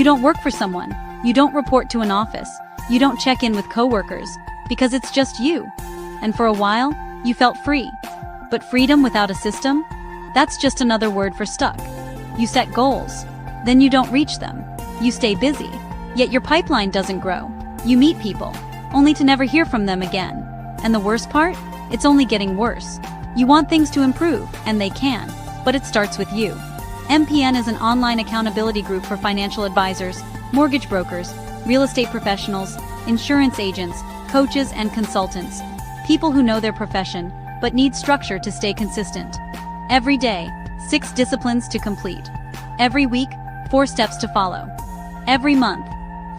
You don't work for someone. You don't report to an office. You don't check in with coworkers, because it's just you. And for a while, you felt free. But freedom without a system? That's just another word for stuck. You set goals. Then you don't reach them. You stay busy. Yet your pipeline doesn't grow. You meet people, only to never hear from them again. And the worst part? It's only getting worse. You want things to improve, and they can. But it starts with you. MPN is an online accountability group for financial advisors, mortgage brokers, real estate professionals, insurance agents, coaches, and consultants. People who know their profession, but need structure to stay consistent. Every day, 6 disciplines to complete. Every week, 4 steps to follow. Every month,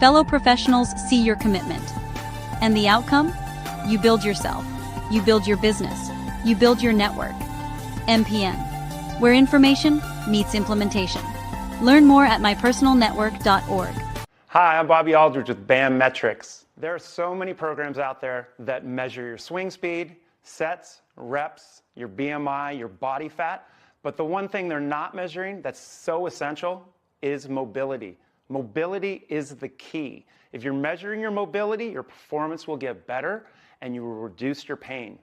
fellow professionals see your commitment. And the outcome? You build yourself. You build your business. You build your network. MPN, where information meets implementation. Learn more at mypersonalnetwork.org. Hi, I'm Bobby Aldridge with BAM Metrics. There are so many programs out there that measure your swing speed, sets, reps, your BMI, your body fat, but the one thing they're not measuring that's so essential is mobility. Mobility is the key. If you're measuring your mobility, your performance will get better and you will reduce your pain.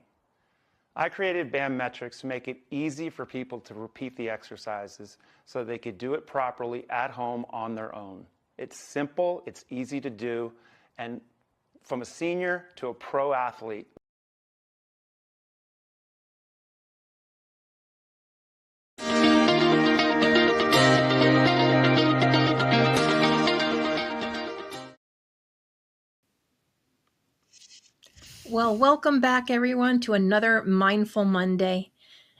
I created BAM Metrics to make it easy for people to repeat the exercises so they could do it properly at home on their own. It's simple, it's easy to do, and from a senior to a pro athlete. Well, welcome back, everyone, to another Mindful Monday.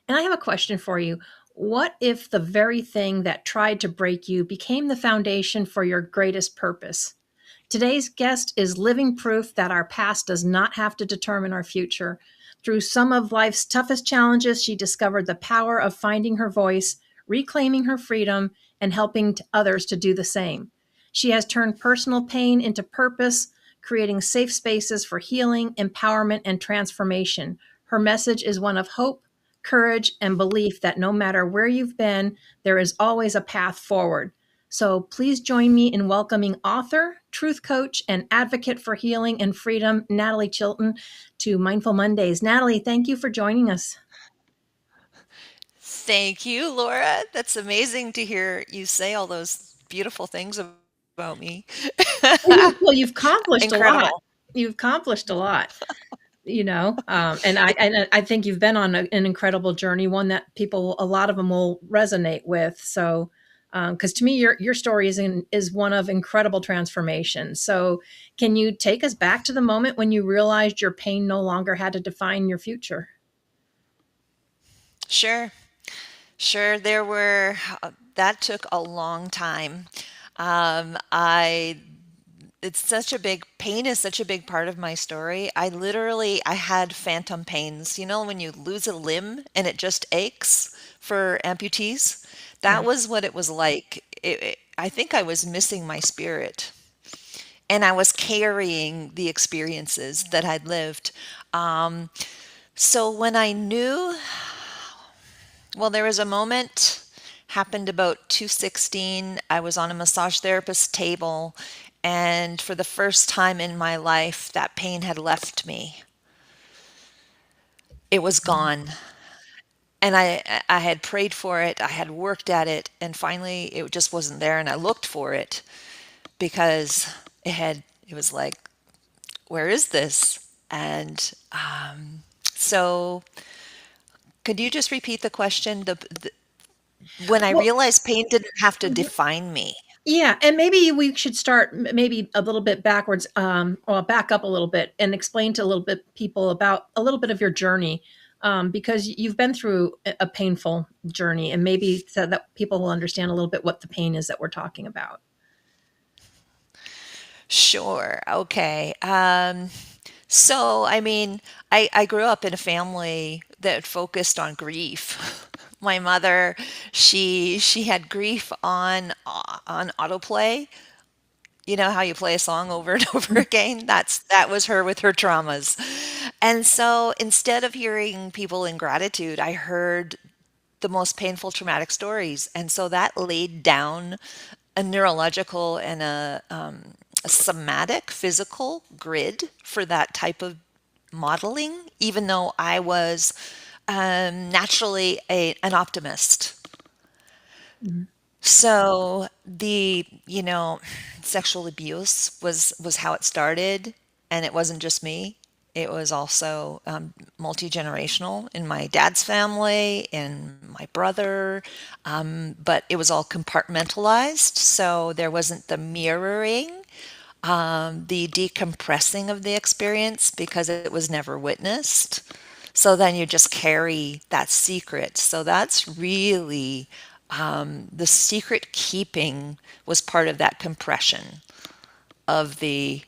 And I have a question for you. What if the very thing that tried to break you became the foundation for your greatest purpose? Today's guest is living proof that our past does not have to determine our future. Through some of life's toughest challenges, she discovered the power of finding her voice, reclaiming her freedom, and helping others to do the same. She has turned personal pain into purpose, creating safe spaces for healing, empowerment, and transformation. Her message is one of hope, courage, and belief that no matter where you've been, there is always a path forward. So please join me in welcoming author, truth coach, and advocate for healing and freedom, Nattolie Chilton, to Mindful Mondays. Nattolie, thank you for joining us. Thank you, Laura. That's amazing to hear you say all those beautiful things about me. Well, you've accomplished a lot. Incredible. You've accomplished a lot, and I think you've been on an incredible journey, one that a lot of them will resonate with. So, because to me, your story is one of incredible transformation. So, can you take us back to the moment when you realized your pain no longer had to define your future? Sure. Sure. That took a long time. I it's such a big pain is such a big part of my story. I had phantom pains. You know, when you lose a limb and it just aches for amputees? Yeah. That was what it was like. I think I was missing my spirit and I was carrying the experiences that I'd lived. Um, so when I knew, well, there was a moment happened about 216. I was on a massage therapist's table, and for the first time in my life, that pain had left me. It was gone. And I had prayed for it, I had worked at it, and finally it just wasn't there. And I looked for it because it was like, where is this? And so could you just repeat the question? When I Well, realized pain didn't have to define me. yeah, and maybe we should start maybe a little bit backwards, or back up a little bit and explain to a little bit people about a little bit of your journey, because you've been through a painful journey, and maybe so that people will understand a little bit what the pain is that we're talking about. Sure. Okay. So, I mean, I grew up in a family that focused on grief. My mother, she had grief on autoplay. You know how you play a song over and over again? That was her with her traumas. And so instead of hearing people in gratitude, I heard the most painful traumatic stories. And so that laid down a neurological and a somatic physical grid for that type of modeling, even though I was naturally an optimist. Mhm. So the, sexual abuse was how it started, and it wasn't just me. It was also multi-generational in my dad's family, in my brother, but it was all compartmentalized, so there wasn't the mirroring, the decompressing of the experience because it was never witnessed. So then you just carry that secret. So that's really the secret keeping was part of that compression of the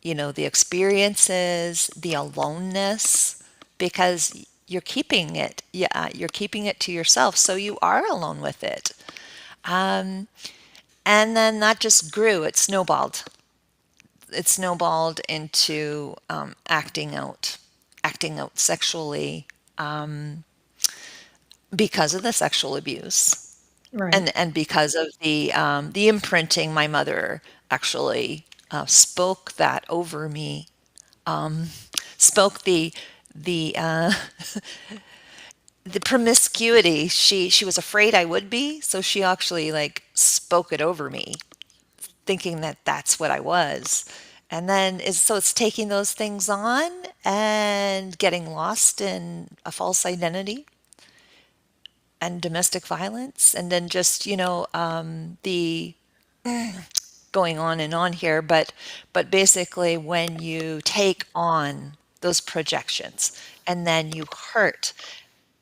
experiences, the aloneness, because you're keeping it. Yeah, you're keeping it to yourself. So you are alone with it. Um, and then that just grew. It snowballed into acting out sexually because of the sexual abuse, Right. and because of the imprinting. My mother actually spoke that over me, spoke the the promiscuity. She was afraid I would be, so she actually like spoke it over me, thinking that that's what I was. And then it's taking those things on and getting lost in a false identity and domestic violence, and then just the going on here, but basically when you take on those projections and then you hurt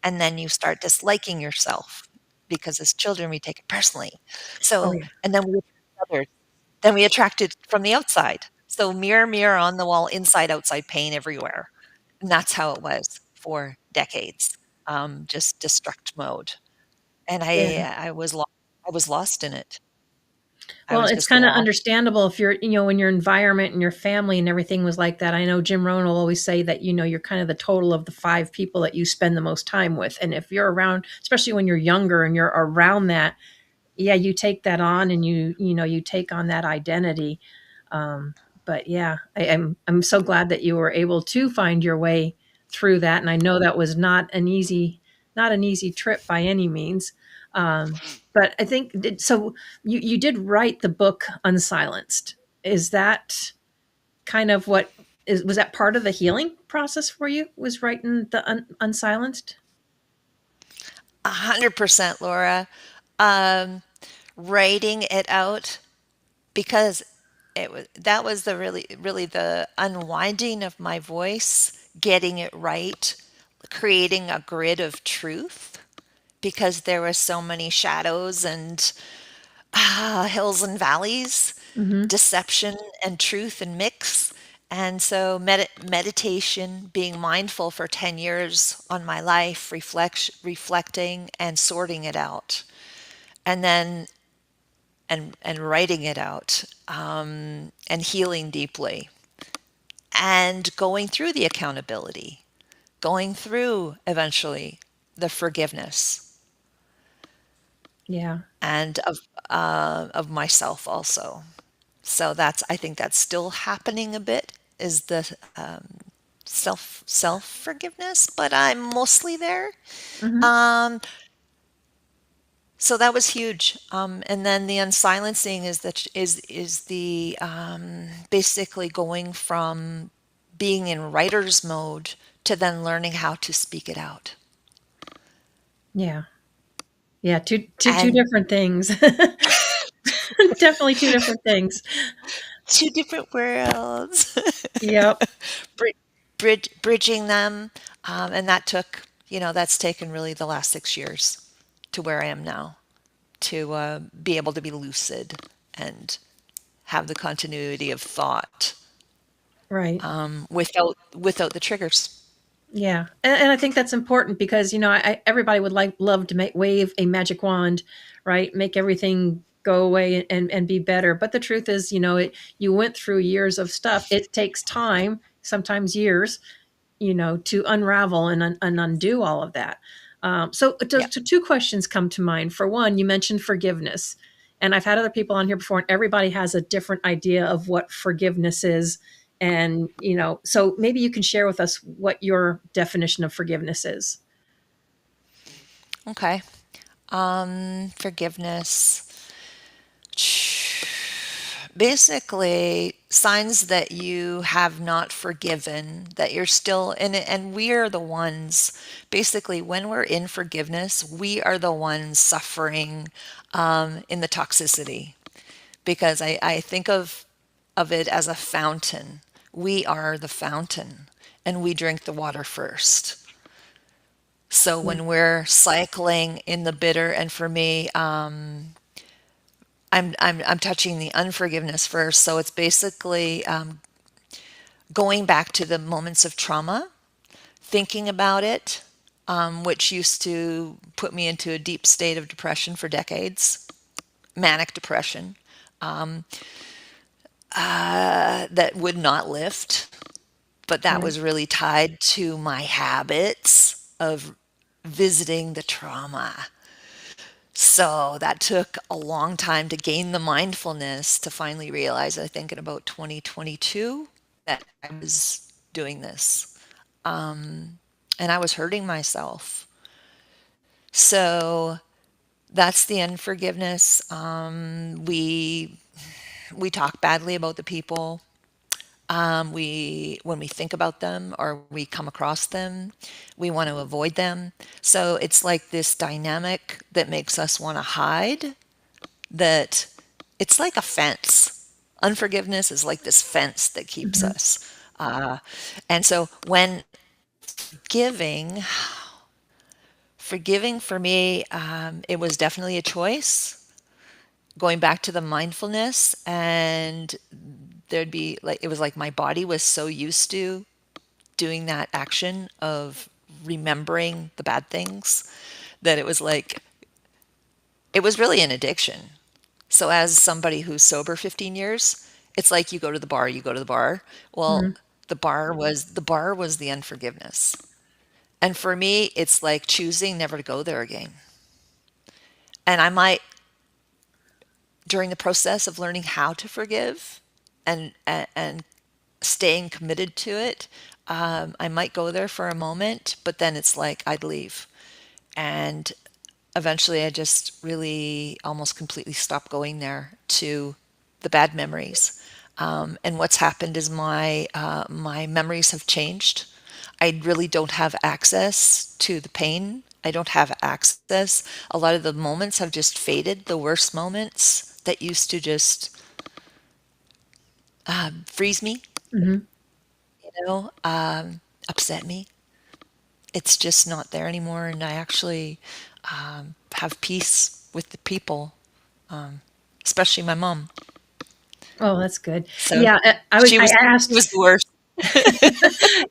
and then you start disliking yourself, because as children we take it personally. Oh, So, yeah. and then we attract others, then we attract it from the outside. So mirror, mirror on the wall, inside, outside, pain everywhere. And that's how it was for decades. Just destruct mode. And Yeah. I was lost in it. I Well, was it's just kind of lost. understandable if you're, when your environment and your family and everything was like that. I know Jim Rohn will always say that, you're kind of the total of the 5 people that you spend the most time with. And if you're around, especially when you're younger and you're around that, yeah, you take that on and you take on that identity. But yeah, I'm so glad that you were able to find your way through that. And I know that was not an easy trip by any means. But I think so. You did write the book Unsilenced. Is that kind of was that part of the healing process for you? Was writing the Unsilenced? 100%, Laura. Um, Writing it out, because that was the really the unwinding of my voice, getting it right, creating a grid of truth, because there were so many shadows and hills and valleys, Hmm. deception and truth and mix. And so meditation, being mindful for 10 years on my life, reflecting and sorting it out. And then and writing it out, and healing deeply, and going through the accountability, going through eventually the forgiveness, Yeah. and of myself also. So I think that's still happening a bit, is the self forgiveness, but I'm mostly there. Hmm. Um, so that was huge. And then the unsilencing is the basically going from being in writer's mode to then learning how to speak it out. Yeah. Yeah. Two And different things. Definitely two different things. two different worlds. Yep. Bri- Bridging them, and that's taken really the last 6 years to where I am now, to be able to be lucid and have the continuity of thought, Right. without the triggers. Yeah. And I think that's important because, everybody would love to wave a magic wand, right? Make everything go away and be better. But the truth is, you went through years of stuff. It takes time, sometimes years, to unravel and undo all of that. So, Yeah. two questions come to mind. For one, you mentioned forgiveness. And I've had other people on here before, and everybody has a different idea of what forgiveness is. And, so maybe you can share with us what your definition of forgiveness is. Okay. Forgiveness. Basically, signs that you have not forgiven, that you're still in it. And we are the ones, basically, when we're in forgiveness, we are the ones suffering in the toxicity. Because I think of it as a fountain. We are the fountain, and we drink the water first. So Yeah. when we're cycling in the bitter, and for me, I'm touching the unforgiveness first. So it's basically going back to the moments of trauma, thinking about it, which used to put me into a deep state of depression for decades, manic depression, that would not lift, but that Yeah. was really tied to my habits of visiting the trauma. So that took a long time to gain the mindfulness to finally realize, I think in about 2022, that I was doing this. And I was hurting myself. So that's the unforgiveness. We talk badly about the people. We when we think about them or we come across them, we want to avoid them. So it's like this dynamic that makes us want to hide, that it's like a fence. Unforgiveness is like this fence that keeps Mhm. us. And so when giving, forgiving for me, it was definitely a choice. Going back to the mindfulness, and there'd be like, it was like my body was so used to doing that action of remembering the bad things that it was like, it was really an addiction. So as somebody who's sober 15 years, it's like you go to the bar, you go to the bar. Well, Mhm. the bar was the unforgiveness. And for me, it's like choosing never to go there again. And I might, during the process of learning how to forgive and staying committed to it, I might go there for a moment, but then it's like I'd leave. And eventually I just really almost completely stopped going there to the bad memories. And what's happened is my memories have changed. I really don't have access to the pain. I don't have access. A lot of the moments have just faded. The worst moments that used to just freeze me, Mhm. upset me. It's just not there anymore, and I actually have peace with the people, especially my mom. Oh, that's good. So Yeah, I she was asked. the worst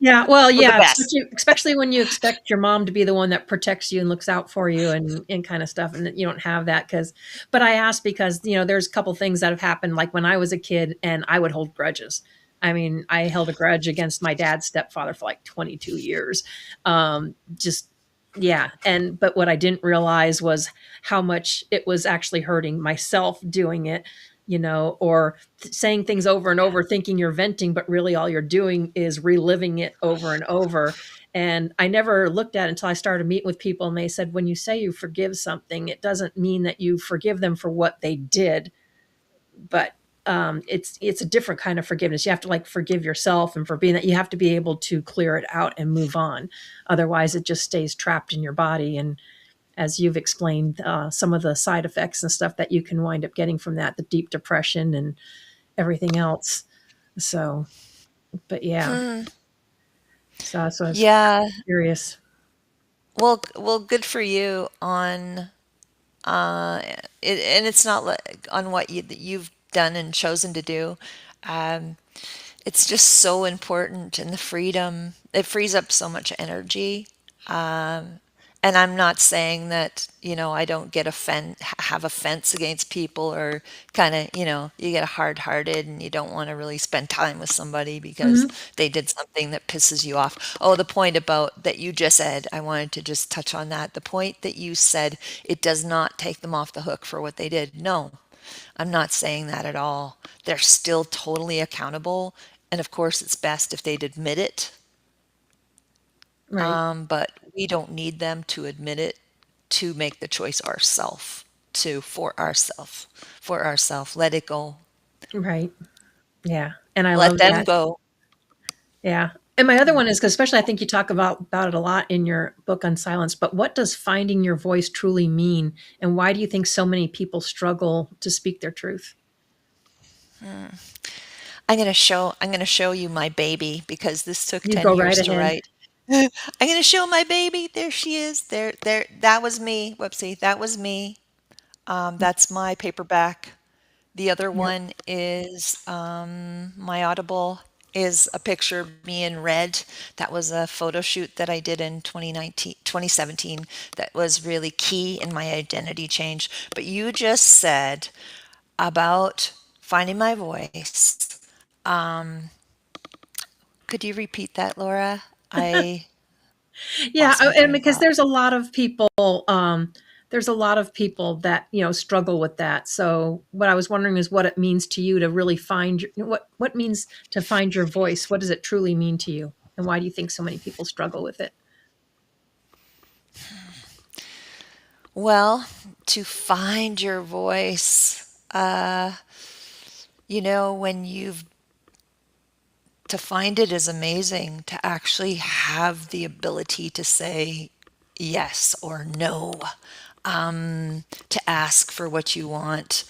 Yeah, well, or the yeah, best. especially when you expect your mom to be the one that protects you and looks out for you and kind of stuff, and that you don't have that. Because, but I asked because, there's a couple things that have happened, like when I was a kid and I would hold grudges. I mean, I held a grudge against my dad's stepfather for like 22 years. Just yeah, but what I didn't realize was how much it was actually hurting myself doing it, or saying things over and over, thinking you're venting, but really all you're doing is reliving it over and over. And I never looked at it until I started meeting with people, and they said, when you say you forgive something, it doesn't mean that you forgive them for what they did, but it's a different kind of forgiveness. You have to like forgive yourself, and for being that, you have to be able to clear it out and move on. Otherwise, it just stays trapped in your body. And as you've explained, some of the side effects and stuff that you can wind up getting from that, the deep depression and everything else. So, but yeah, Hmm. so I was Yeah. curious. Well, good for you on it, and it's not like on what that you've done and chosen to do. Um, it's just so important, and the freedom, it frees up so much energy. And I'm not saying that, I don't have offense against people, or kind of, you get hard-hearted and you don't want to really spend time with somebody because Hmm. they did something that pisses you off. Oh, the point about that you just said, I wanted to just touch on that. The point that you said, it does not take them off the hook for what they did. No, I'm not saying that at all. They're still totally accountable. And of course, it's best if they'd admit it, Right. but we don't need them to admit it to make the choice ourself, to for ourself. Let it go. Right. Yeah. And I Let love them that. go. Yeah. And my other one is, 'cause especially I think you talk about it a lot in your book on silence, but what does finding your voice truly mean? And why do you think so many people struggle to speak their truth? I'm going to show you my baby because this took You 10 go right years to ahead. write. I'm going to show my baby. There she is. There. That was me. Whoopsie. That was me. That's my paperback. The other Yep. one is my Audible is a picture of me in red. That was a photo shoot that I did in 2019, 2017 that was really key in my identity change. But you just said about finding my voice. Could you repeat that, Laura? I Yeah, lost my and train of because thought. there's a lot of people that, struggle with that. So what I was wondering is what it means to you to really find what means to find your voice. What does it truly mean to you? And why do you think so many people struggle with it? Well, to find your voice, when you've to find it is amazing to actually have the ability to say yes or no, to ask for what you want.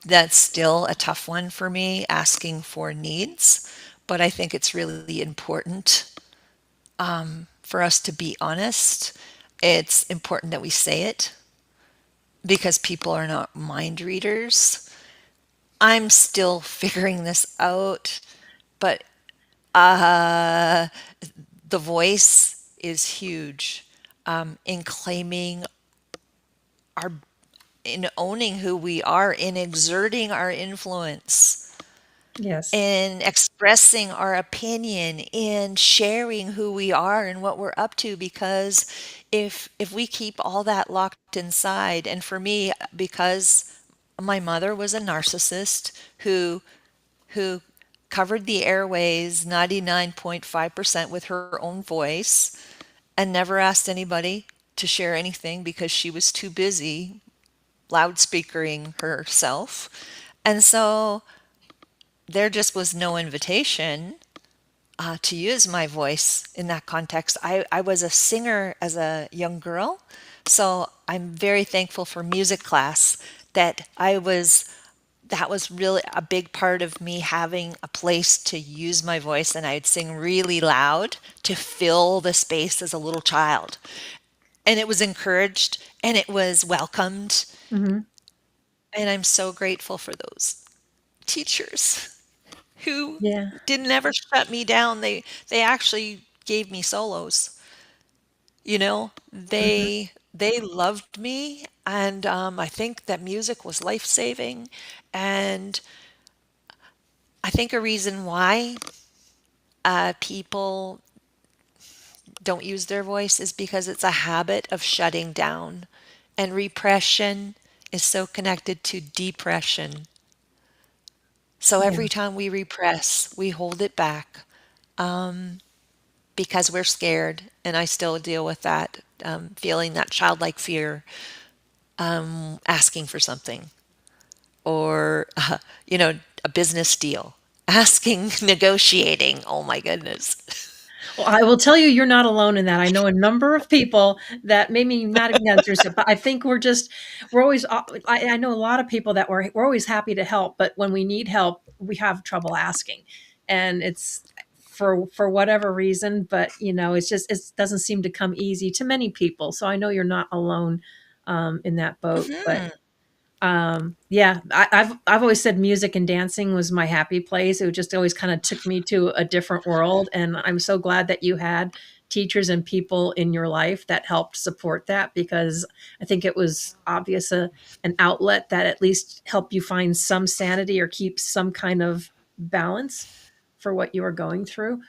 That's still a tough one for me, asking for needs, but I think it's really important for us to be honest. It's important that we say it because people are not mind readers. I'm still figuring this out, but the voice is huge in claiming our, in owning who we are, in exerting our influence, Yes. in expressing our opinion, in sharing who we are and what we're up to. Because if we keep all that locked inside, and for me, because my mother was a narcissist who covered the airways 99.5% with her own voice and never asked anybody to share anything because she was too busy loudspeakering herself. And so there just was no invitation to use my voice in that context. I was a singer as a young girl, so I'm very thankful for music class that was really a big part of me having a place to use my voice, and I'd sing really loud to fill the space as a little child. And it was encouraged and it was welcomed, Hmm. and I'm so grateful for those teachers who Yeah. didn't ever shut me down. They actually gave me solos. Hmm. They loved me, and I think that music was life saving. And I think a reason why people don't use their voice is because it's a habit of shutting down. And repression is so connected to depression. So Yeah. every time we repress, we hold it back because we're scared. And I still deal with that, feeling that childlike fear, asking for something or, a business deal, asking, negotiating. Oh my goodness. Well, I will tell you, you're not alone in that. I know a number of people that maybe not against yourself, but I think we're always, I know a lot of people that we're always happy to help, but when we need help, we have trouble asking. And it's for whatever reason, but it doesn't seem to come easy to many people. So I know you're not alone in that boat, but Hmm. yeah, I've always said music and dancing was my happy place. It just always kind of took me to a different world, and I'm so glad that you had teachers and people in your life that helped support that, because I think it was obvious an outlet that at least helped you find some sanity or keep some kind of balance for what you were going through.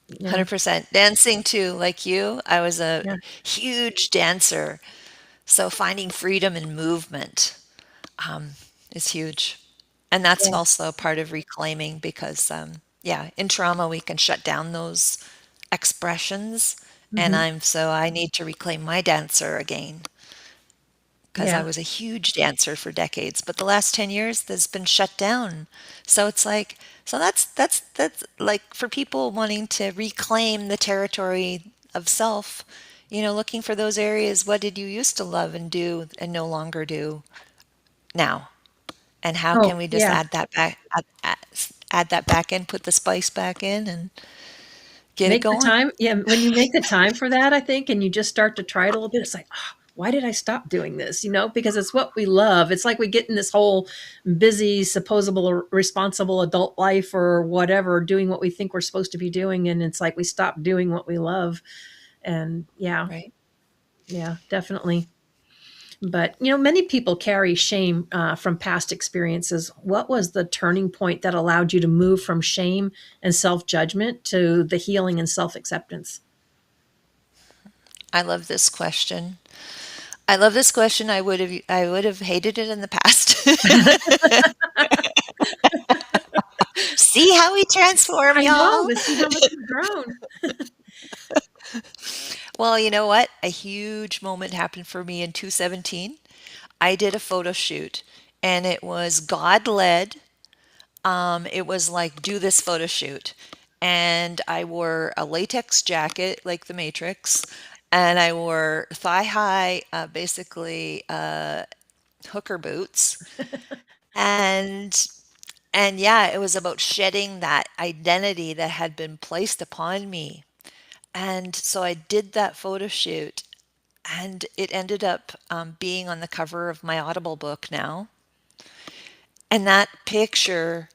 Yeah, 100%. Dancing too, like you. I was a yeah, huge dancer. So finding freedom in movement. is huge. And that's Yeah. also part of reclaiming because, yeah, in trauma, we can shut down those expressions. And Hmm. I need to reclaim my dancer again because I Yeah. was a huge dancer for decades. But the last 10 years, that's been shut down. So it's like, so that's like for people wanting to reclaim the territory of self, looking for those areas. What did you used to love and do and no longer do now? And how can Oh, we just yeah. add that back in, put the spice back in, and get it Make the going? time. Yeah. When you make the time for that, I think, and you just start to try it a little bit, it's like, oh, why did I stop doing this? Because it's what we love. It's like we get in this whole busy, supposable, or responsible adult life or whatever, doing what we think we're supposed to be doing. And it's like we stop doing what we love. And yeah, Right. yeah, definitely. But many people carry shame from past experiences. What was the turning point that allowed you to move from shame and self judgment to the healing and self acceptance? I love this question. I love this question. I would have hated it in the past. See how we transform, I know, y'all. but see how much you've grown. Well, you know what? A huge moment happened for me in 2017. I did a photo shoot and it was God led. It was like, do this photo shoot. And I wore a latex jacket like the Matrix, and I wore thigh high, basically hooker boots. And and yeah, it was about shedding that identity that had been placed upon me. And so I did that photo shoot, and it ended up being on the cover of my Audible book now. And that picture,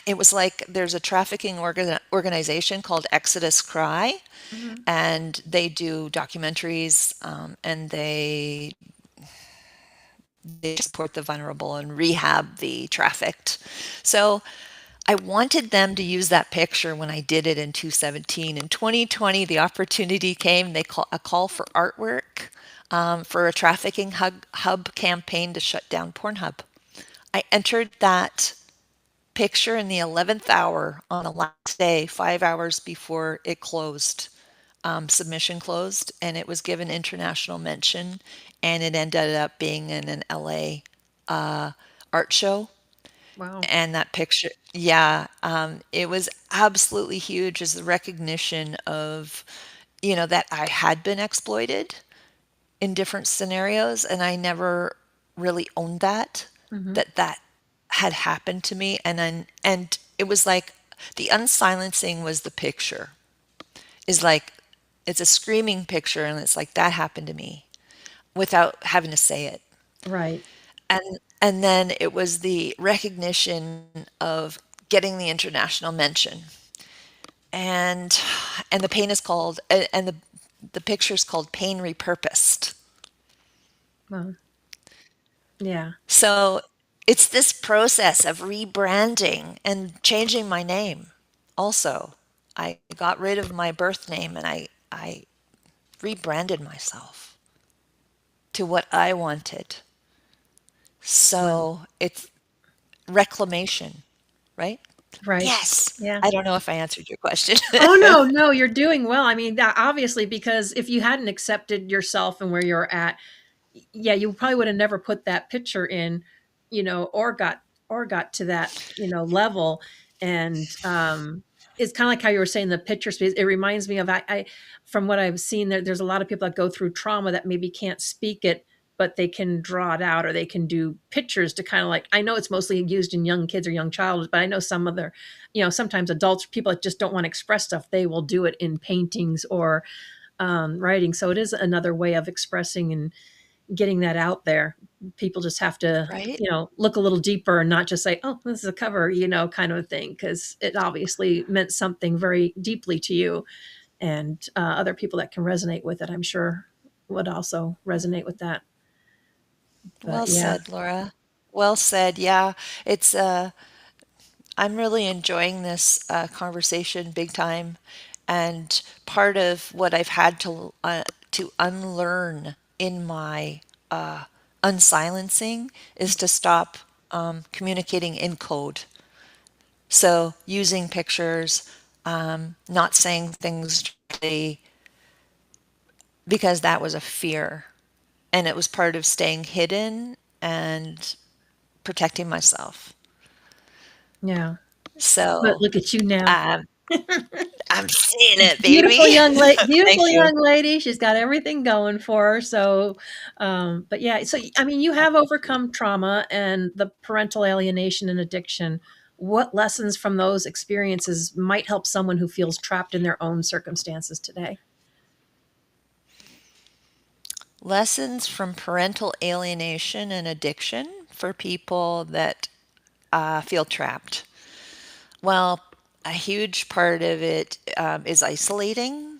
it was like there's a trafficking organization called Exodus Cry, Mhm. and they do documentaries, and they support the vulnerable and rehab the trafficked. So I wanted them to use that picture when I did it in 2017. In 2020, the opportunity came. They call a call for artwork for a trafficking hub campaign to shut down Pornhub. I entered that picture in the 11th hour on the last day, 5 hours before it closed, submission closed, and it was given international mention, and it ended up being in an LA art show. Wow. And that picture, yeah, it was absolutely huge as the recognition of, that I had been exploited in different scenarios, and I never really owned that, Hmm. that had happened to me. And it was like the unsilencing was the picture. Is like it's a screaming picture, and it's like that happened to me without having to say it. Right. And then it was the recognition of getting the international mention. And and the pain is called and the picture's called Pain Repurposed. Well, yeah. So it's this process of rebranding and changing my name. Also, I got rid of my birth name and I rebranded myself to what I wanted. Well, So it's reclamation, right? right. Yes. Yeah. I don't know if I answered your question. Oh, no, no, you're doing well. I mean, that obviously, because if you hadn't accepted yourself and where you're at, yeah, you probably would have never put that picture in, or got to that, level. And it's kind of like how you were saying the picture space. It reminds me of from what I've seen, there's a lot of people that go through trauma that maybe can't speak it, but they can draw it out or they can do pictures to kind of like, I know it's mostly used in young kids or young child, but I know some other, sometimes adults, people that just don't want to express stuff, they will do it in paintings or writing. So it is another way of expressing and getting that out there. People just have to, Right? look a little deeper and not just say, oh, this is a cover, kind of a thing, because it obviously meant something very deeply to you. And other people that can resonate with it, I'm sure, would also resonate with that. But Well yeah, said, Laura. Well said. Yeah, it's I'm really enjoying this conversation big time, and part of what I've had to unlearn in my unsilencing is to stop communicating in code. So using pictures, not saying things directly because that was a fear. And it was part of staying hidden and protecting myself. Yeah. But So look at you now. um, I'm seeing it, Beautiful baby. young lady, Thank beautiful you. young lady. She's got everything going for her. So, but yeah, so I mean, you have overcome trauma and the parental alienation and addiction. What lessons from those experiences might help someone who feels trapped in their own circumstances today? Lessons from parental alienation and addiction for people that feel trapped. Well, a huge part of it is isolating.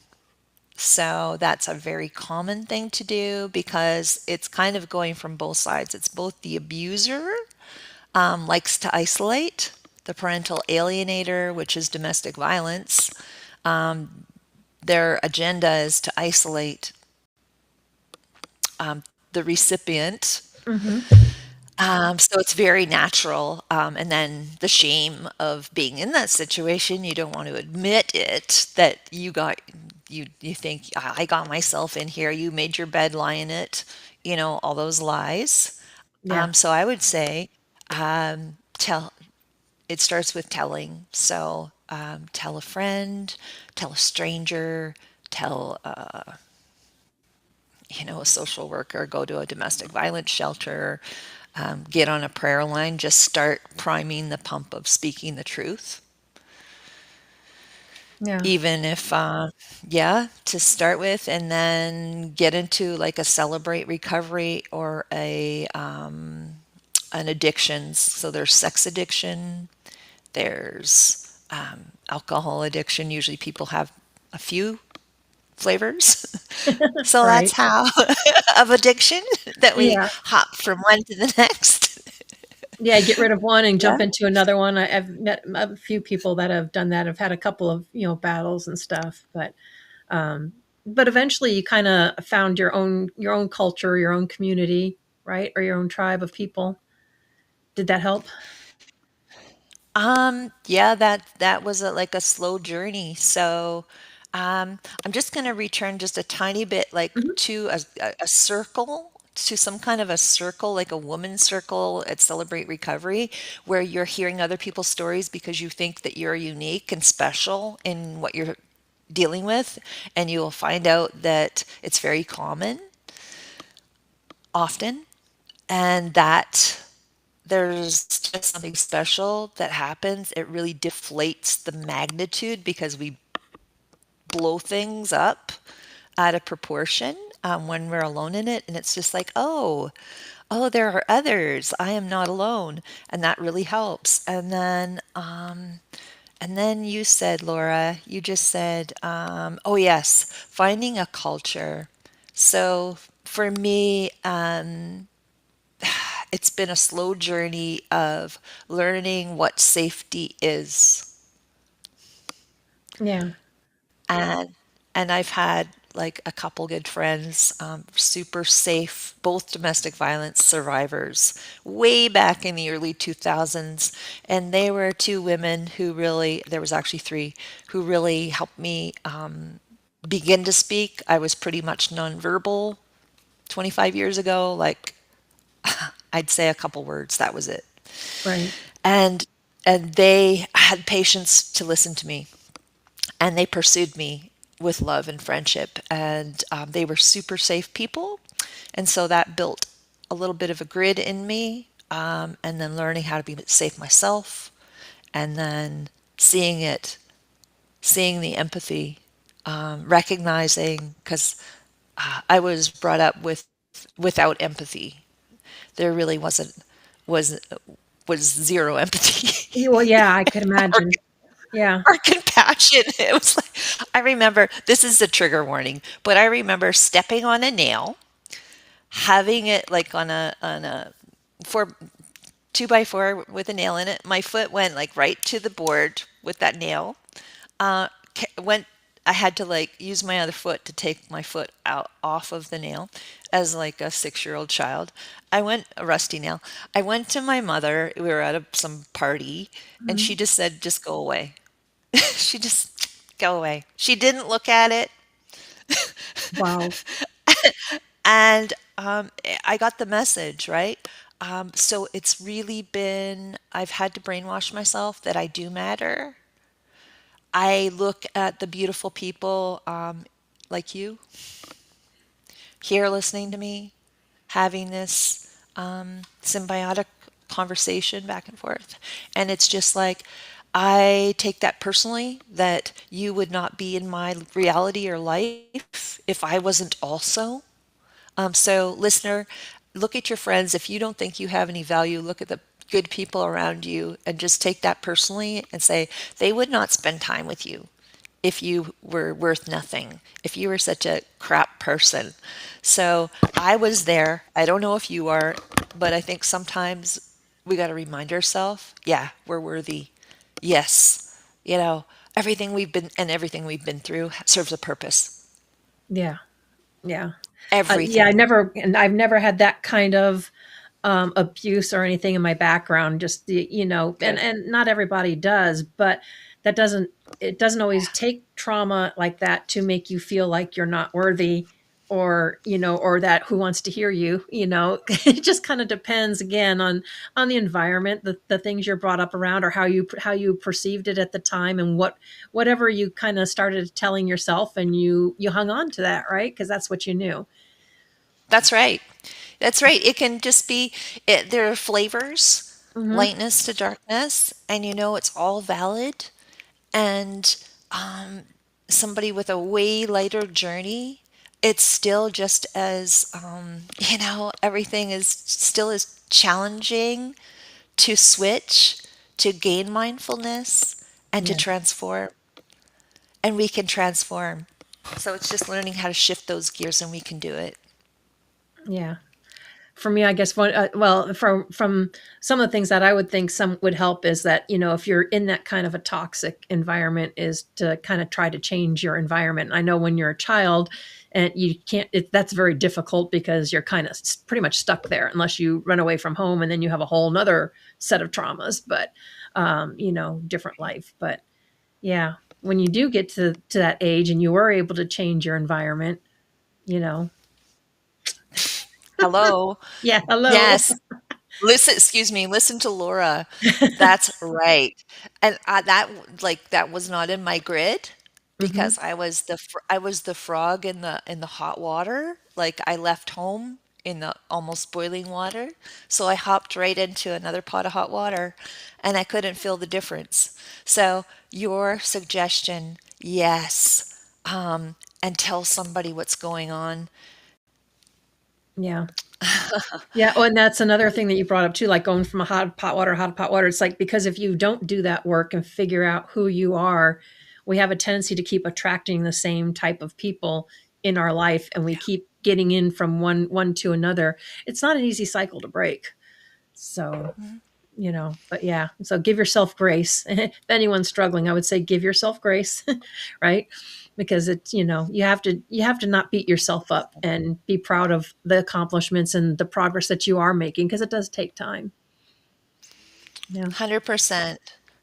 So that's a very common thing to do because it's kind of going from both sides. It's both the abuser likes to isolate, the parental alienator, which is domestic violence. Their agenda is to isolate the recipient. Hmm. So it's very natural. And then the shame of being in that situation, you don't want to admit it that you think I got myself in here, you made your bed, lie in it, all those lies. Yeah. So I would say tell it starts with telling. So tell a friend, tell a stranger, tell a social worker, go to a domestic violence shelter, get on a prayer line, just start priming the pump of speaking the truth. Yeah. Even if, yeah, to start with, and then get into like a celebrate recovery or an addictions. So there's sex addiction, there's alcohol addiction. Usually people have a few flavors. So that's Right. how of addiction that we Yeah. hop from one to the next. Yeah. Get rid of one and Yeah. jump into another one. I've met a few people that have done that. I've had a couple of, battles and stuff, um, but eventually you kind of found your own culture, your own community, right? Or your own tribe of people. Did that help? Yeah, that was like a slow journey. So, I'm just going to return just a tiny bit, like Mhm. to a circle, to some kind of a circle, like a woman's circle at Celebrate Recovery, where you're hearing other people's stories because you think that you're unique and special in what you're dealing with, and you will find out that it's very common, often, and that there's just something special that happens. It really deflates the magnitude because we blow things up out of proportion when we're alone in it. And it's just like, oh, there are others. I am not alone. And that really helps. And then you said, Laura, you just said, oh, yes, finding a culture. So for me, it's been a slow journey of learning what safety is. Yeah. And I've had like a couple good friends, super safe, both domestic violence survivors, way back in the early 2000s. And they were two women who really, there was actually three, who really helped me begin to speak. I was pretty much nonverbal 25 years ago. Like I'd say a couple words, that was it. Right. And they had patience to listen to me, and they pursued me with love and friendship, and they were super safe people, and so that built a little bit of a grid in me, and then learning how to be safe myself, and then seeing it, seeing the empathy, recognizing, because I was brought up without empathy. There really was was zero empathy Well, yeah, I could or imagine. Yeah. or compassion. It was like, I remember, this is a trigger warning, but I remember stepping on a nail, having it like on a four 2x4 with a nail in it. My foot went like right to the board with that nail. Went. I had to like use my other foot to take my foot out off of the nail as like a 6-year-old child. I went a rusty nail. I went to my mother. We were at some party, and she Mhm. just said, "Just go away." She just go away. She didn't look at it, Wow. and I got the message, right? So it's really been, I've had to brainwash myself that I do matter. I look at the beautiful people like you here listening to me, having this symbiotic conversation back and forth. And it's just like, I take that personally that you would not be in my reality or life if I wasn't also. So, listener, look at your friends. If you don't think you have any value, look at the good people around you and just take that personally and say, they would not spend time with you if you were worth nothing, if you were such a crap person. So, I was there. I don't know if you are, but I think sometimes we got to remind ourselves, yeah, we're worthy. Yes. You know, everything we've been through serves a purpose. Yeah. Yeah. Yeah, Everything. I've never had that kind of abuse or anything in my background. Just Good. and not everybody does, but that doesn't it doesn't always take trauma like that to make you feel like you're not worthy, or or that who wants to hear you. It just kind of depends again on the environment, the things you're brought up around, or how you perceived it at the time, and whatever you kind of started telling yourself, and you hung on to that, right? Because that's what you knew. That's right. That's right. It can just be, there are flavors, Hmm. lightness to darkness, and you know it's all valid. And somebody with a way lighter journey, it's still just as, everything is still as challenging to switch, to gain mindfulness, and to Yeah. transform. And we can transform. So it's just learning how to shift those gears, and we can do it. Yeah. For me, I guess from some of the things that I would think some would help is that, if you're in that kind of a toxic environment, is to kind of try to change your environment. I know when you're a child and you can't, that's very difficult because you're kind of pretty much stuck there unless you run away from home, and then you have a whole nother set of traumas, but, different life. But yeah, when you do get to that age and you are able to change your environment, you know, Hello. yeah, hello. Yes. Listen to Laura. That's right. And that was not in my grid Hmm. because I was the frog in the hot water. Like I left home in the almost boiling water, so I hopped right into another pot of hot water, and I couldn't feel the difference. So your suggestion, yes, and tell somebody what's going on. Yeah. Yeah, oh, and that's another thing that you brought up too, like going from a hot pot water. It's like, because if you don't do that work and figure out who you are, we have a tendency to keep attracting the same type of people in our life, and we keep getting in from one to another. It's not an easy cycle to break. So, but yeah, so give yourself grace. If anyone's struggling, I would say give yourself grace, right? Because it's, you have to not beat yourself up, and be proud of the accomplishments and the progress that you are making, because it does take time. Yeah. 100%.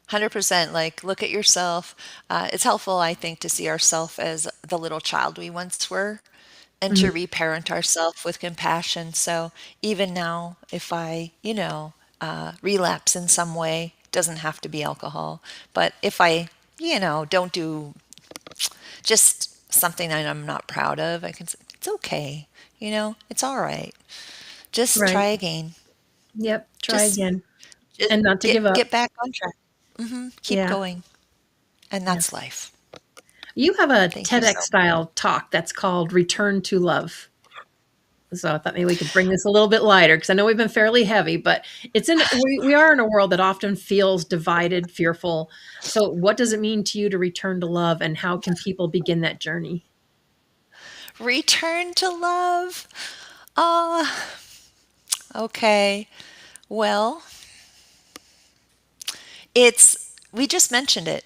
100%. Like, look at yourself. It's helpful, I think, to see ourselves as the little child we once were and to Mhm. reparent ourselves with compassion. So, even now, if I, relapse in some way, doesn't have to be alcohol, but if I, don't do just something that I'm not proud of, I can say, it's okay. It's all right. Just try Right. again. Yep. Try Just, again, just and not to give get up. back on track. Keep Yeah. going. And Yeah. that's life. You have a Thank you so TEDx style talk that's called Return to Love. So I thought maybe we could bring this a little bit lighter, because I know we've been fairly heavy, but we are in a world that often feels divided, fearful. So what does it mean to you to return to love, and how can people begin that journey? Return to love. Ah, okay. Well, we just mentioned it.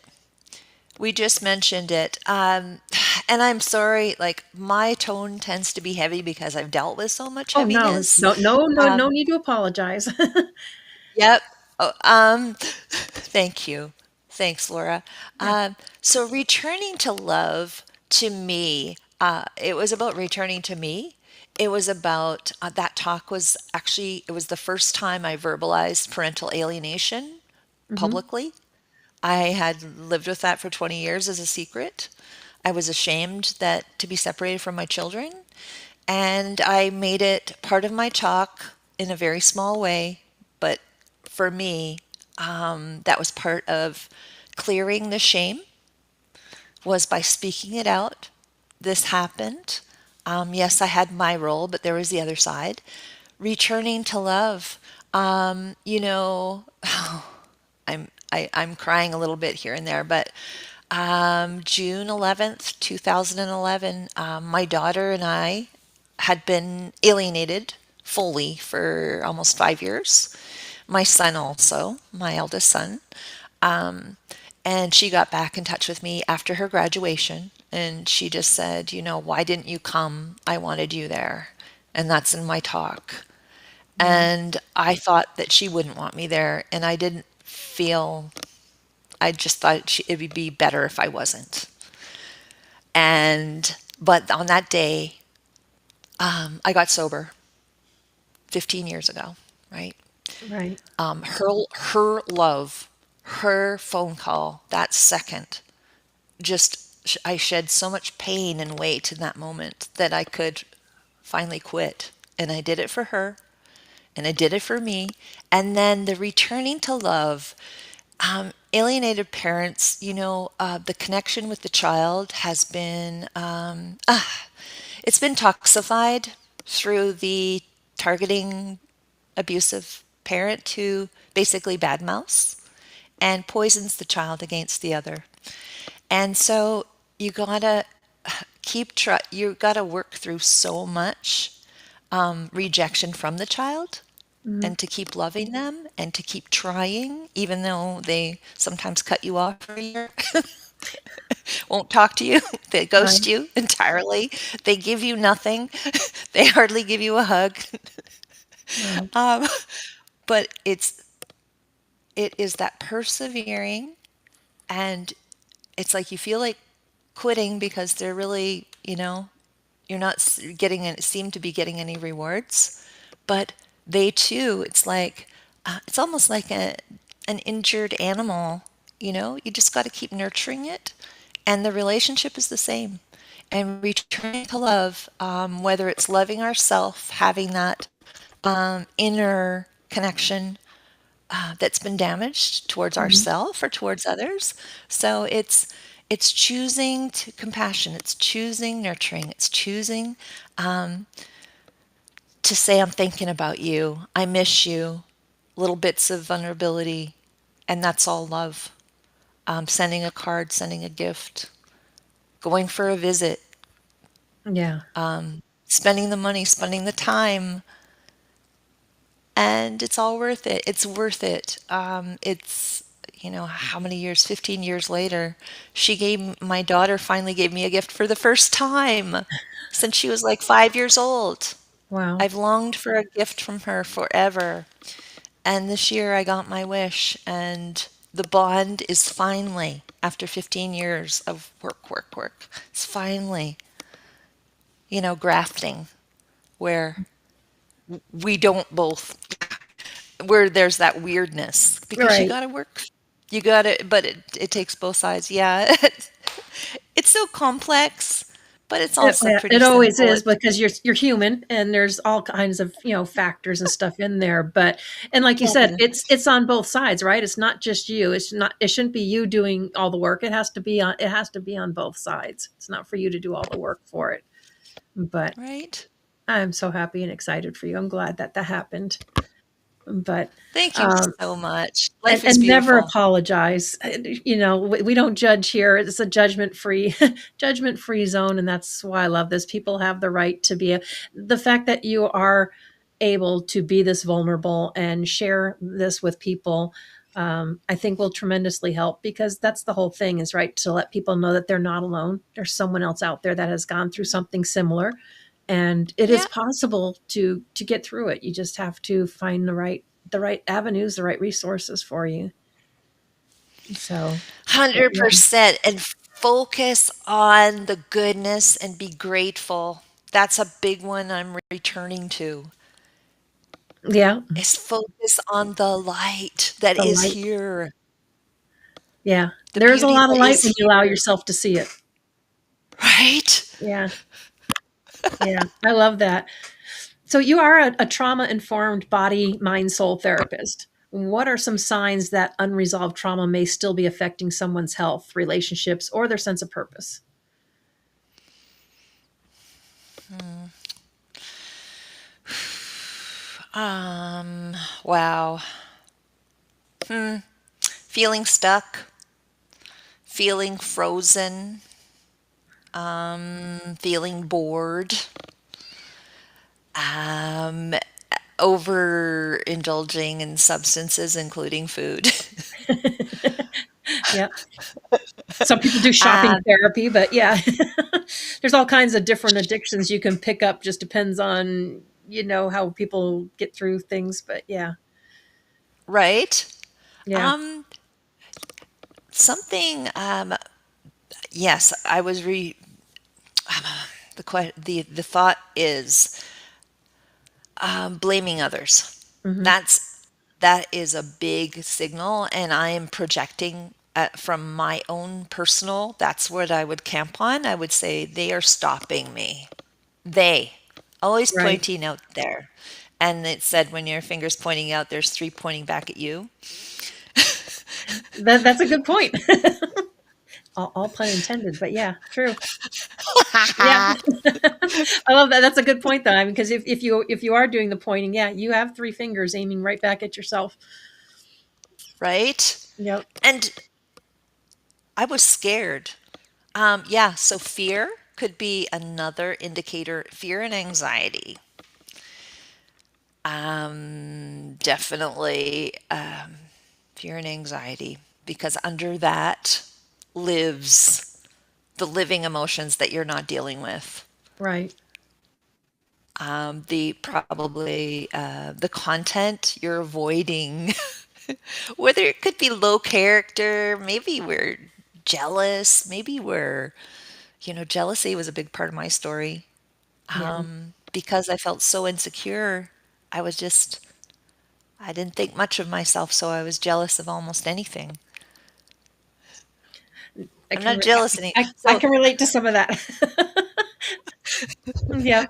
We just mentioned it. And I'm sorry, like my tone tends to be heavy because I've dealt with so much Oh, no. heaviness. No need to apologize. Yep. Oh, thank you. Thanks, Laura. Yeah. So returning to love to me, it was about returning to me. It was about that talk was actually, it was the first time I verbalized parental alienation Hmm. publicly. I had lived with that for 20 years as a secret. I was ashamed that to be separated from my children, and I made it part of my talk in a very small way. But for me, that was part of clearing the shame was by speaking it out. This happened. Yes, I had my role, but there was the other side. Returning to love. You know, I'm crying a little bit here and there, but June 11th, 2011, my daughter and I had been alienated fully for almost 5 years. My son also, my eldest son. And she got back in touch with me after her graduation, and she just said, you know, why didn't you come? I wanted you there. And that's in my talk. Wow. And I thought that she wouldn't want me there, and I didn't feel, I just thought it would be better if I wasn't. But on that day, I got sober 15 years ago, right? Right. Her love, her phone call, that second, just, I shed so much pain and weight in that moment that I could finally quit. And I did it for her, and I did it for me. And then the returning to love, alienated parents, the connection with the child has been, it's been toxified through the targeting abusive parent who basically badmouths and poisons the child against the other. And so you gotta you gotta work through so much rejection from the child, Mhm. and to keep loving them and to keep trying, even though they sometimes cut you off for a year, won't talk to you, they Right. ghost you entirely, they give you nothing, they hardly give you a hug. Right. Um, but it is that persevering, and it's like you feel like quitting because they're really, you're not getting it seem to be getting any rewards, but they too, it's like it's almost like an injured animal. You just got to keep nurturing it, and the relationship is the same. And returning to love, whether it's loving ourselves, having that inner connection that's been damaged towards Mhm. ourselves or towards others. So it's choosing to compassion, it's choosing nurturing, it's choosing to say, I'm thinking about you, I miss you, little bits of vulnerability, and that's all love. Sending a card, sending a gift, going for a visit, Yeah. spending the money, spending the time, and it's all worth it. It's worth it. It's, how many years, 15 years later, my daughter finally gave me a gift for the first time since she was like 5 years old. Wow. I've longed for a gift from her forever. And this year I got my wish, and the bond is finally, after 15 years of work, work, work, it's finally, grafting where we don't both, where there's that weirdness because you Right. got to work. You got to, but it takes both sides. Yeah. It's so complex, but it's also Yeah, pretty it always simple. is because you're human and there's all kinds of, factors and stuff in there. But and like you said, Yeah. it's on both sides, right? It's not just you. It shouldn't be you doing all the work. It has to be on both sides. It's not for you to do all the work for it. But Right. I'm so happy and excited for you. I'm glad that happened. But Thank you um so much. and Life is and never beautiful. apologize. We don't judge here. It's a judgment-free judgment-free zone, and that's why I love this. People have the right to be the fact that you are able to be this vulnerable and share this with people. I think will tremendously help, because that's the whole thing, is right, to let people know that they're not alone. There's someone else out there that has gone through something similar, and it is Yeah. possible to get through it. You just have to find the right avenues, the right resources for you. So, but yeah, 100%. And focus on the goodness and be grateful. That's a big one I'm returning to. yeah, Is focus on the light that the is light. here, Yeah, the there is a beauty lot of that light is when you allow here, yourself to see it. right? Yeah, yeah, I love that. So you are a trauma informed body, mind, soul therapist. What are some signs that unresolved trauma may still be affecting someone's health, relationships, or their sense of purpose? Um, wow. Feeling stuck, feeling frozen, feeling bored, um, overindulging in substances, including food. Yeah. Some people do shopping uh, therapy, but yeah, there's all kinds of different addictions you can pick up. Just depends on, how people get through things. But yeah, right? yeah. Um, something. Yes, I was the thought is blaming others. Hmm. That is a big signal, and I am projecting from my own personal. That's what I would camp on. I would say they are stopping me. They always Right. pointing out there, and it said when your finger's pointing out, there's three pointing back at you. That's a good point. All pun intended, but yeah, true. Yeah. I love that. That's a good point, though. I mean, because if you are doing the pointing, yeah, you have three fingers aiming right back at yourself. Right? Yep. And I was scared. Yeah, so fear could be another indicator. Fear and anxiety. Definitely fear and anxiety, because under that lives the living emotions that you're not dealing with. Right. The probably the content you're avoiding, whether it could be low character, maybe we're jealous, maybe jealousy was a big part of my story. Yeah. Because I felt so insecure, I was just, I didn't think much of myself, so I was jealous of almost anything. I I'm can not re- jealous any. I So, can relate to some of that. Yeah.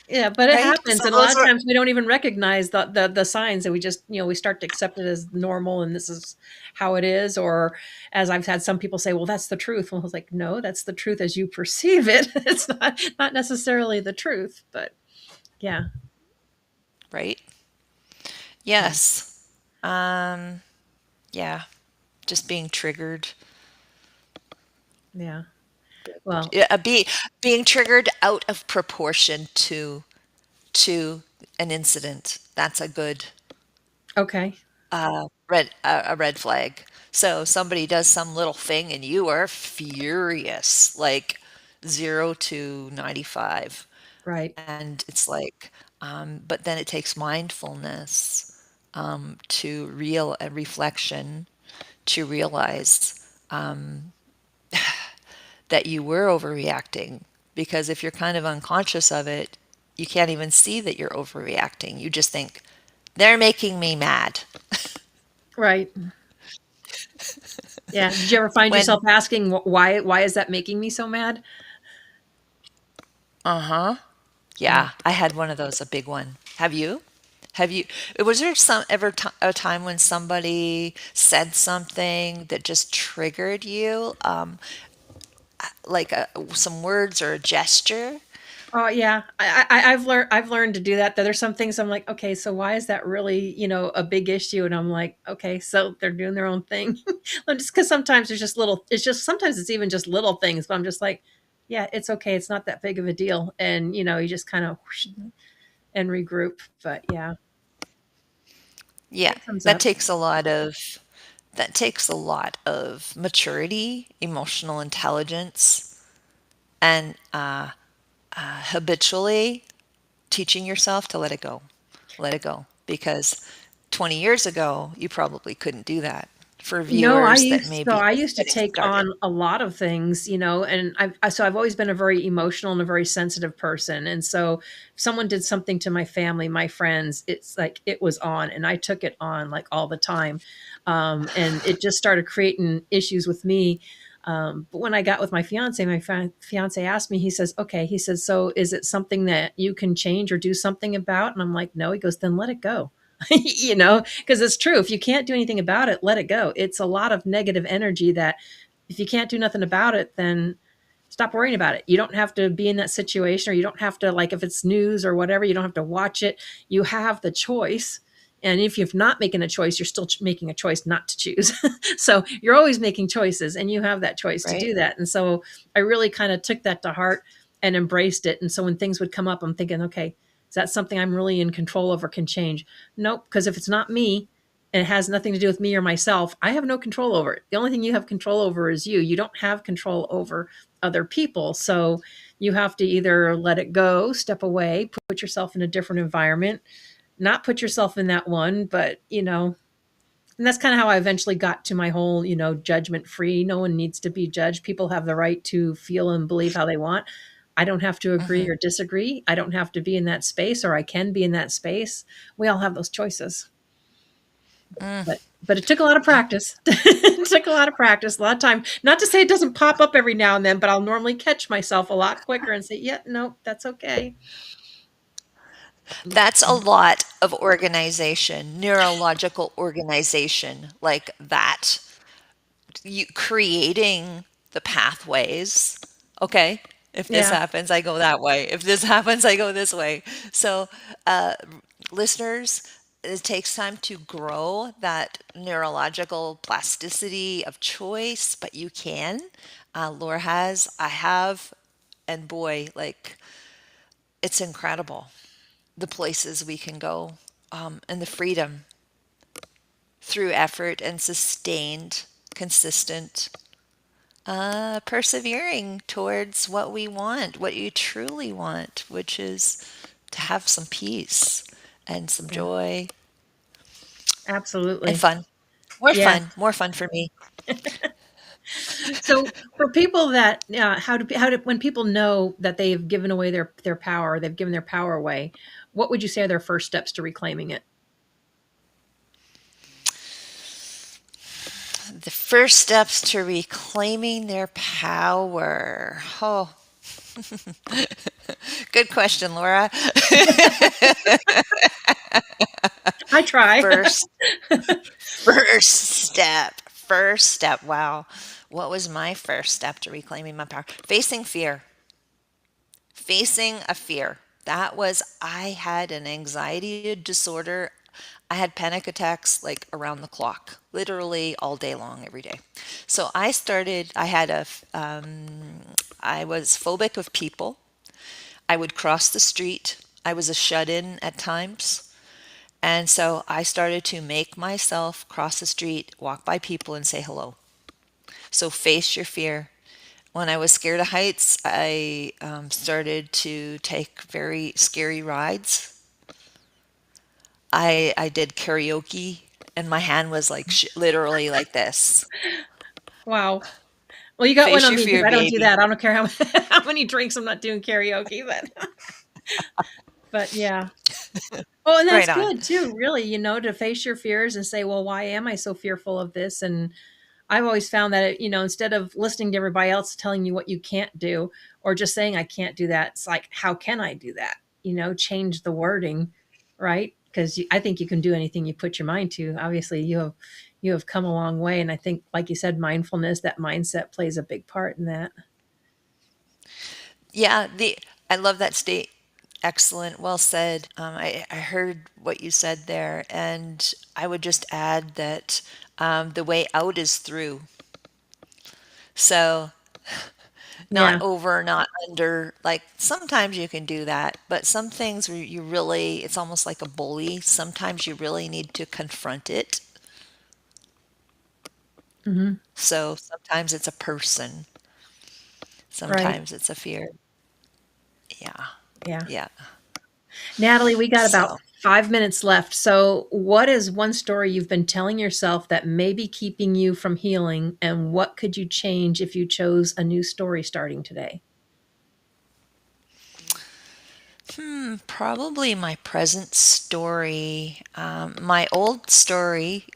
Yeah, but it right? happens, So and a those lot of were, times we don't even recognize the signs, and we just, we start to accept it as normal, and this is how it is. Or, as I've had some people say, "Well, that's the truth." Well, I was like, "No, that's the truth as you perceive it. It's not necessarily the truth." But yeah, right? yeah, Yes. Um, yeah. Just being triggered. yeah. Well, Yeah, being triggered out of proportion to an incident. That's a good okay, a red flag. So somebody does some little thing and you are furious, like 0 to 95. right, And it's like, but then it takes mindfulness to real a reflection to realize that you were overreacting. Because if you're kind of unconscious of it, you can't even see that you're overreacting. You just think, they're making me mad. right. Yeah. Did you ever find yourself When, asking, why is that making me so mad? uh huh. Yeah. Yeah, I had one of those, a big one. Have you? Have you? Was there a time when somebody said something that just triggered you, like some words or a gesture? Oh yeah, I've learned to do that. There's some things I'm like, okay, so why is that really, a big issue? And I'm like, okay, so they're doing their own thing. Just because sometimes there's just little. It's just sometimes it's even just little things, but I'm just like, yeah, it's okay. It's not that big of a deal, and you just kind of and regroup. But yeah, Yeah, It comes that up. takes a lot of that takes a lot of maturity, emotional intelligence, and habitually teaching yourself to let it go. Let it go. Because 20 years ago, you probably couldn't do that for No, viewers that may be I just used to getting take started. on a lot of things, and I've always been a very emotional and a very sensitive person. And so if someone did something to my family, my friends, it's like it was on, and I took it on like all the time. And it just started creating issues with me. But when I got with my fiance, fiance asked me, he says, okay, he says, so is it something that you can change or do something about? And I'm like, no. He goes, then let it go. Because it's true. If you can't do anything about it, let it go. It's a lot of negative energy that if you can't do nothing about it, then stop worrying about it. You don't have to be in that situation, or you don't have to, like, if it's news or whatever, you don't have to watch it. You have the choice. And if you're not making a choice, you're still making a choice not to choose. So you're always making choices, and you have that choice to Right? do that. And so I really kind of took that to heart and embraced it. And so when things would come up, I'm thinking, okay, is that something I'm really in control of or can change? Nope. Because if it's not me and it has nothing to do with me or myself, I have no control over it. The only thing you have control over is you. You don't have control over other people. So you have to either let it go, step away, put yourself in a different environment, not put yourself in that one, but and that's kind of how I eventually got to my whole, judgment free. No one needs to be judged. People have the right to feel and believe how they want. I don't have to agree Hmm. or disagree. I don't have to be in that space, or I can be in that space. We all have those choices. But it took a lot of practice. It took a lot of practice, a lot of time. Not to say it doesn't pop up every now and then, but I'll normally catch myself a lot quicker and say, "Yeah, no, that's okay." That's a lot of organization, neurological organization like that. You creating the pathways. Okay, if this Yeah, happens, I go that way. If this happens, I go this way. So, uh, listeners, it takes time to grow that neurological plasticity of choice, but you can. Laura has, I have, and boy, like it's incredible the places we can go, and the freedom through effort and sustained, consistent persevering towards what we want, what you truly want, which is to have some peace and some yeah, joy and absolutely. fun. More Yeah. fun, more fun for me. So for people that, how do when people know that they've given away their power, they've given their power away, what would you say are their first steps to reclaiming it? The first steps to reclaiming their power. Oh, good question, Laura. I try. First, first step. First step. Wow. What was my first step to reclaiming my power? Facing fear. Facing a fear. That was, I had an anxiety disorder. I had panic attacks like around the clock, literally all day long, every day. So I was phobic of people. I would cross the street. I was a shut in at times. And so I started to make myself cross the street, walk by people, and say hello. So face your fear. When I was scared of heights, I started to take very scary rides. I did karaoke, and my hand was like literally like this. Wow. Well, you got one Face on your me because fear, I don't do baby. that. I don't care how how many drinks, I'm not doing karaoke, but yeah. Oh, and that's Right on. good too, really, to face your fears and say, "Well, why am I so fearful of this?" And I've always found that, instead of listening to everybody else telling you what you can't do, or just saying, I can't do that, it's like, how can I do that? Change the wording, right? Because I think you can do anything you put your mind to. Obviously, you have come a long way. And I think, like you said, mindfulness, that mindset plays a big part in that. Yeah, the I love that state. Excellent. Well said. I heard what you said there, and I would just add that the way out is through. So not Yeah. over, not under. Like sometimes you can do that, but some things where you really, it's almost like a bully. Sometimes you really need to confront it. Hmm. So sometimes it's a person, Right. sometimes it's a fear. Yeah. Yeah. Yeah. Natalie, we got about So, 5 minutes left. So, what is one story you've been telling yourself that may be keeping you from healing? And what could you change if you chose a new story starting today? probably my present story. My old story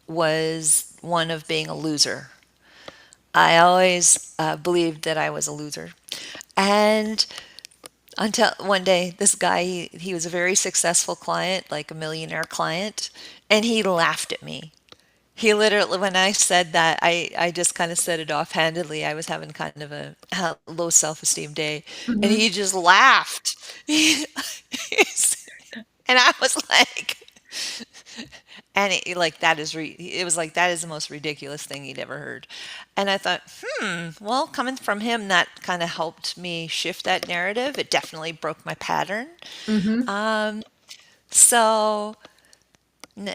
was one of being a loser. I always believed that I was a loser. And until one day, this guy, he was a very successful client, like a millionaire client, and he laughed at me. He literally, when I said that, I just kind of said it offhandedly. I was having kind of a low self-esteem day, and Hmm. he just laughed. And I was like, and like that is it was like that is the most ridiculous thing he'd ever heard. And I thought, well, coming from him, that kind of helped me shift that narrative. It definitely broke my pattern. Hmm. So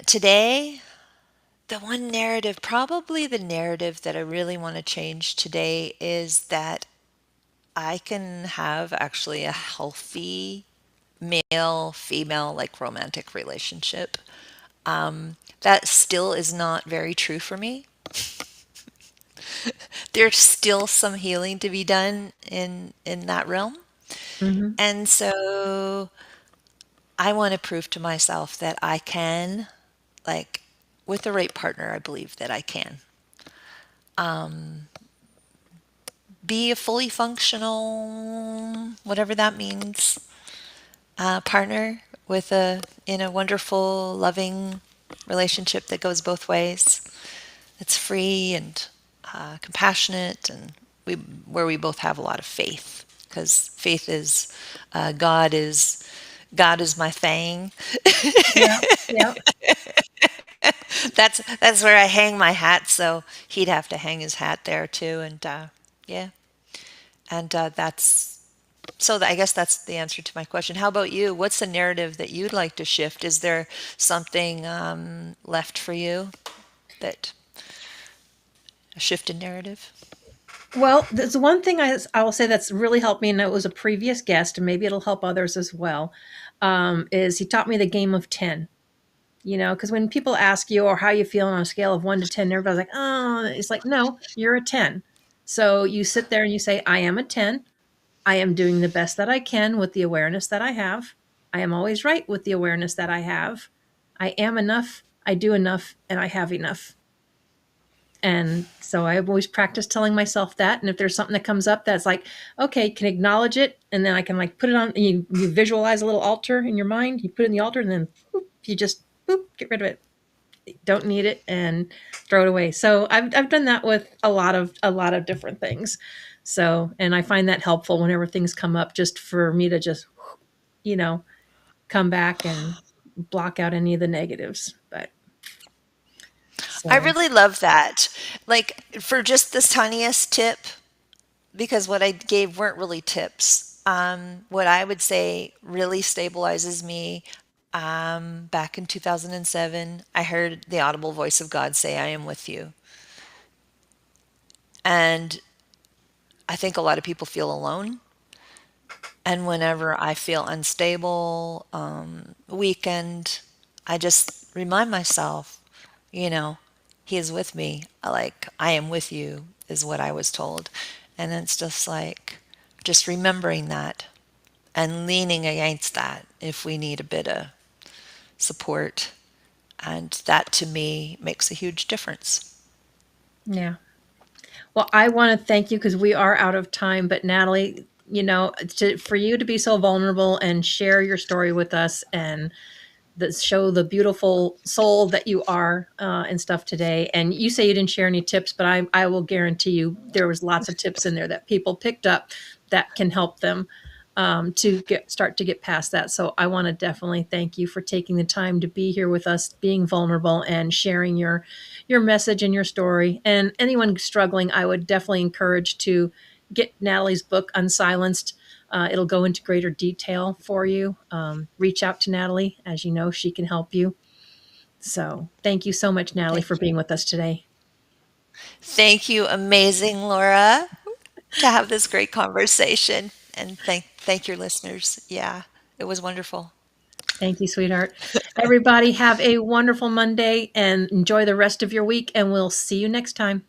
today, the one narrative, probably the narrative that I really want to change today is that I can have actually a healthy male female like romantic relationship. That still is not very true for me. There's still some healing to be done in that realm. Hmm. And so I want to prove to myself that I can, like, with the right partner, I believe that I can be a fully functional, whatever that means, partner with a in a wonderful, loving relationship that goes both ways. It's free and compassionate, and where we both have a lot of faith, because faith is God is God is my thing. Yeah. Yeah. That's where I hang my hat. So he'd have to hang his hat there too, and yeah, and that's so. I guess that's the answer to my question. How about you? What's the narrative that you'd like to shift? Is there something left for you that a shift in narrative? Well, there's one thing I will say that's really helped me, and it was a previous guest, and maybe it'll help others as well. Is he taught me the game of 10. Because when people ask you or how you feel on a scale of 1 to 10, everybody's like, oh, it's like, no, you're a 10. So you sit there and you say, I am a 10. I am doing the best that I can with the awareness that I have. I am always right with the awareness that I have. I am enough. I do enough, and I have enough. And so I've always practiced telling myself that. And if there's something that comes up that's like, okay, can acknowledge it, and then I can like put it on. You visualize a little altar in your mind. You put it in the altar, and then boop, you just boop, get rid of it. Don't need it and throw it away. So I've done that with a lot of different things. So and I find that helpful whenever things come up, just for me to just you know come back and block out any of the negatives. But I so really love that. Like for just this tiniest tip, because what I gave weren't really tips. What I would say really stabilizes me. Back in 2007, I heard the audible voice of God say, I am with you. And I think a lot of people feel alone. And whenever I feel unstable, weakened, I just remind myself, you know, he is with me. Like, I am with you, is what I was told. And it's just like, just remembering that and leaning against that if we need a bit of support. And that to me makes a huge difference. yeah. Well, I want to thank you because we are out of time. But Natalie, for you to be so vulnerable and share your story with us and that show the beautiful soul that you are and stuff today. And you say you didn't share any tips, but I will guarantee you there was lots of tips in there that people picked up that can help them to start to get past that. So I want to definitely thank you for taking the time to be here with us, being vulnerable and sharing your message and your story. And anyone struggling, I would definitely encourage to get Nattalie's book, Unsilenced. It'll go into greater detail for you. Reach out to Nattolie. As you know, she can help you. So thank you so much, Nattolie, for Thank you. being with us today. Thank you, amazing Laura, to have this great conversation. And thank your listeners. Yeah, it was wonderful. Thank you, sweetheart. Everybody, have a wonderful Monday and enjoy the rest of your week, and we'll see you next time.